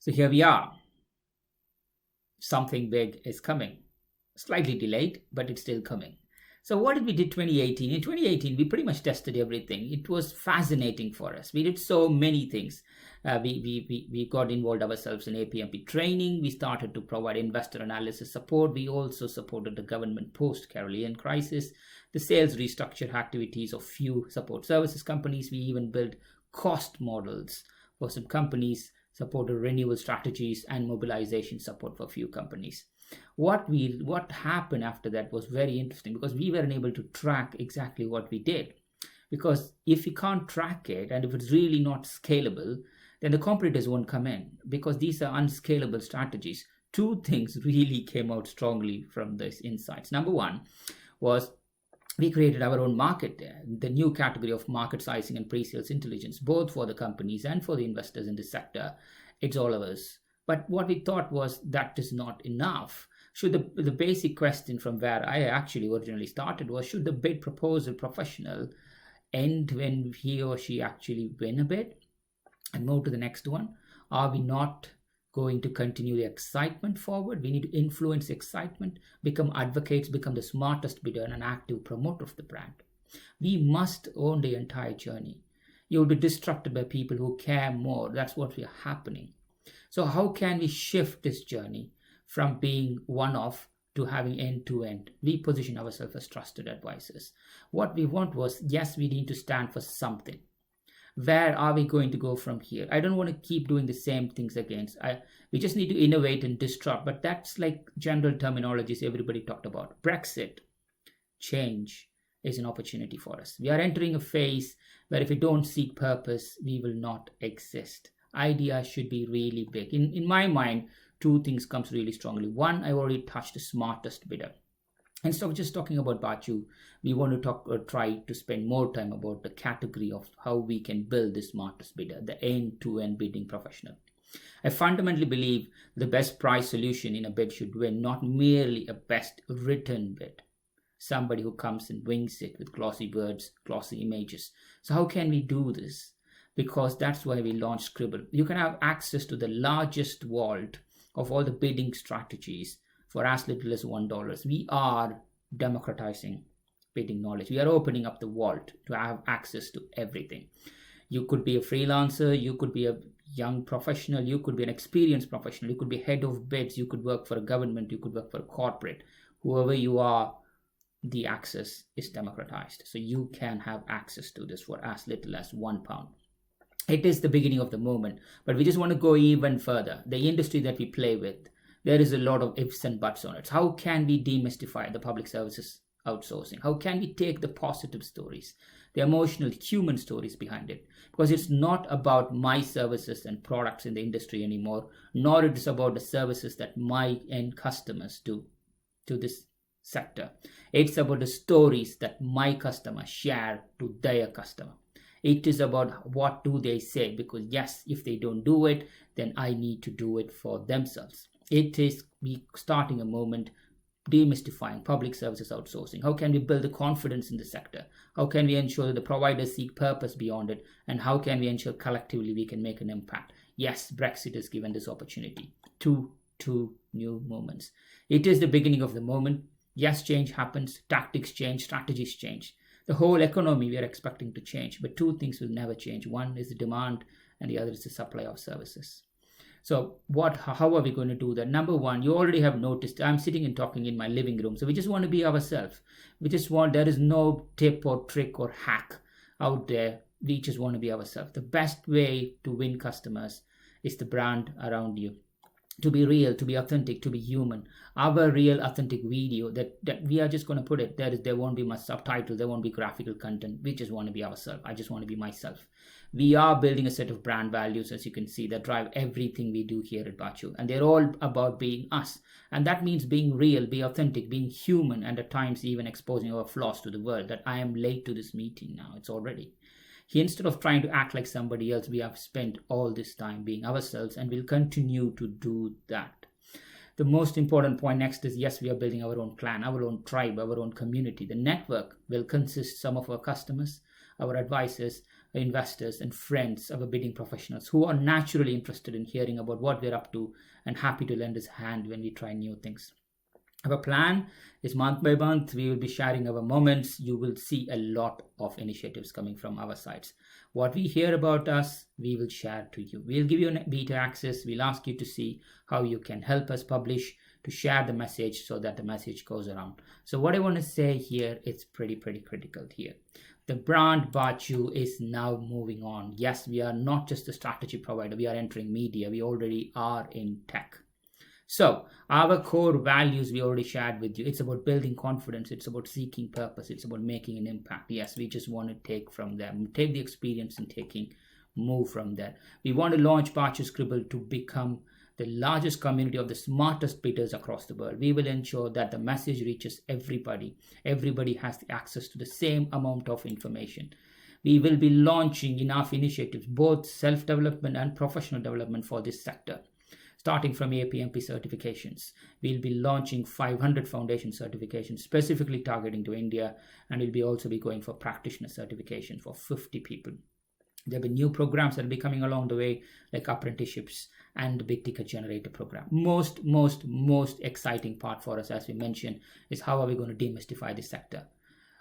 So here we are. Something big is coming. Slightly delayed, but it's still coming. So what did we do 2018? In 2018, we pretty much tested everything. It was fascinating for us. We did so many things. We got involved ourselves in APMP training. We started to provide investor analysis support. We also supported the government post-Carolean crisis, the sales restructure activities of few support services companies. We even built cost models for some companies, supported renewal strategies and mobilization support for few companies. What happened after that was very interesting because we weren't able to track exactly what we did. Because if you can't track it and if it's really not scalable, then the competitors won't come in because these are unscalable strategies. Two things really came out strongly from these insights. Number one was we created our own market, the new category of market sizing and pre-sales intelligence, both for the companies and for the investors in this sector. It's all of us. But what we thought was that is not enough. Should the basic question from where I actually originally started was, should the bid proposal professional end when he or she actually win a bid and move to the next one? Are we not going to continue the excitement forward? We need to influence excitement, become advocates, become the smartest bidder and an active promoter of the brand. We must own the entire journey. You'll be distracted by people who care more. That's what we are happening. So how can we shift this journey from being one-off to having end-to-end? We position ourselves as trusted advisors. What we want was, yes, we need to stand for something. Where are we going to go from here? I don't want to keep doing the same things again. We just need to innovate and disrupt. But that's like general terminologies everybody talked about. Brexit, change is an opportunity for us. We are entering a phase where if we don't seek purpose, we will not exist. Ideas should be really big. In my mind, two things comes really strongly. One, I already touched the smartest bidder. Instead of just talking about Baachu, we want to talk or try to spend more time about the category of how we can build the smartest bidder, the end-to-end bidding professional. I fundamentally believe the best price solution in a bid should win, not merely a best written bid. Somebody who comes and wings it with glossy words, glossy images. So how can we do this? Because that's why we launched Scribble. You can have access to the largest vault of all the bidding strategies for as little as $1. We are democratizing bidding knowledge. We are opening up the vault to have access to everything. You could be a freelancer, you could be a young professional, you could be an experienced professional, you could be head of bids, you could work for a government, you could work for a corporate. Whoever you are, the access is democratized. So you can have access to this for as little as £1. It is the beginning of the moment, but we just want to go even further. The industry that we play with, there is a lot of ifs and buts on it. How can we demystify the public services outsourcing? How can we take the positive stories, the emotional human stories behind it? Because it's not about my services and products in the industry anymore, nor it is about the services that my end customers do to this sector. It's about the stories that my customers share to their customer. It is about what do they say, because yes, if they don't do it, then I need to do it for themselves. It is we starting a moment demystifying public services outsourcing. How can we build the confidence in the sector? How can we ensure that the providers seek purpose beyond it? And how can we ensure collectively we can make an impact? Yes, Brexit is given this opportunity. Two new moments. It is the beginning of the moment. Yes, change happens. Tactics change. Strategies change. The whole economy we are expecting to change, but two things will never change. One is the demand and the other is the supply of services. So how are we going to do that? Number one, you already have noticed I'm sitting and talking in my living room. So we just want to be ourselves. There is no tip or trick or hack out there. We just want to be ourselves. The best way to win customers is the brand around you. To be real, to be authentic, to be human. Our real authentic video that we are just going to put it there won't be much subtitle, there won't be graphical content. We just want to be ourselves. I just want to be myself. We are building a set of brand values, as you can see, that drive everything we do here at Baachu, and they're all about being us. And that means being real, be authentic, being human, and at times even exposing our flaws to the world. That I am late to this meeting now, it's already. Instead of trying to act like somebody else, we have spent all this time being ourselves, and we'll continue to do that. The most important point next is, yes, we are building our own clan, our own tribe, our own community. The network will consist some of our customers, our advisors, investors and friends, our bidding professionals who are naturally interested in hearing about what we're up to and happy to lend us a hand when we try new things. Our plan is month by month, we will be sharing our moments. You will see a lot of initiatives coming from our sides. What we hear about us, we will share to you. We'll give you a beta access. We'll ask you to see how you can help us publish, to share the message so that the message goes around. So what I want to say here, it's pretty critical here. The brand Baachu is now moving on. Yes, we are not just a strategy provider. We are entering media. We already are in tech. So our core values we already shared with you. It's about building confidence. It's about seeking purpose. It's about making an impact. Yes, we just want to take from them, take the experience and move from there. We want to launch Baachu Scribble to become the largest community of the smartest bidders across the world. We will ensure that the message reaches everybody. Everybody has the access to the same amount of information. We will be launching enough initiatives, both self-development and professional development for this sector. Starting from APMP certifications, we'll be launching 500 foundation certifications specifically targeting to India, and we'll also be going for practitioner certification for 50 people. There'll be new programs that will be coming along the way, like apprenticeships and the big ticket generator program. Most exciting part for us, as we mentioned, is how are we going to demystify this sector.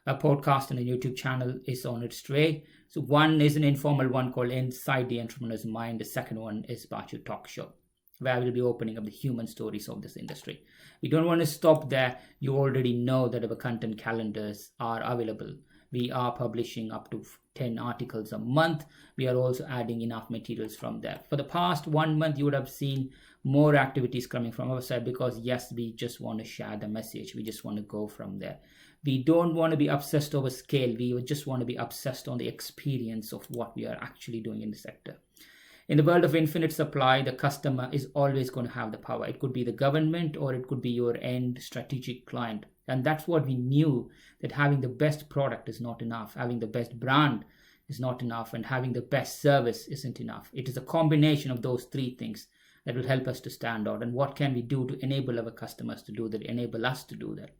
A podcast and a YouTube channel is on its way. So one is an informal one called Inside the Entrepreneur's Mind. The second one is Baachu Talk Show, where we'll be opening up the human stories of this industry. We don't want to stop there. You already know that our content calendars are available. We are publishing up to 10 articles a month. We are also adding enough materials from there. For the past 1 month, you would have seen more activities coming from our side because, yes, we just want to share the message. We just want to go from there. We don't want to be obsessed over scale. We just want to be obsessed on the experience of what we are actually doing in the sector. In the world of infinite supply, the customer is always going to have the power. It could be the government or it could be your end strategic client. And that's what we knew, that having the best product is not enough. Having the best brand is not enough. And having the best service isn't enough. It is a combination of those three things that will help us to stand out. And what can we do to enable our customers to do that, enable us to do that?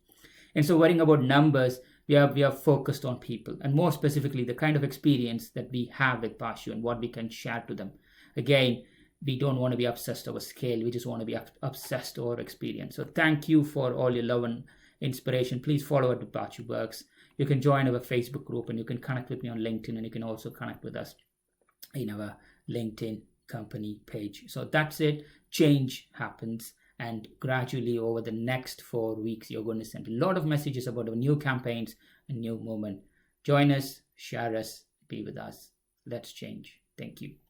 And so worrying about numbers, we are focused on people. And more specifically, the kind of experience that we have with Baachu and what we can share to them. Again, we don't want to be obsessed over scale. We just want to be obsessed over experience. So thank you for all your love and inspiration. Please follow at Baachu Works. You can join our Facebook group and you can connect with me on LinkedIn, and you can also connect with us in our LinkedIn company page. So that's it. Change happens. And gradually over the next 4 weeks, you're going to send a lot of messages about our new campaigns and new movement. Join us, share us, be with us. Let's change. Thank you.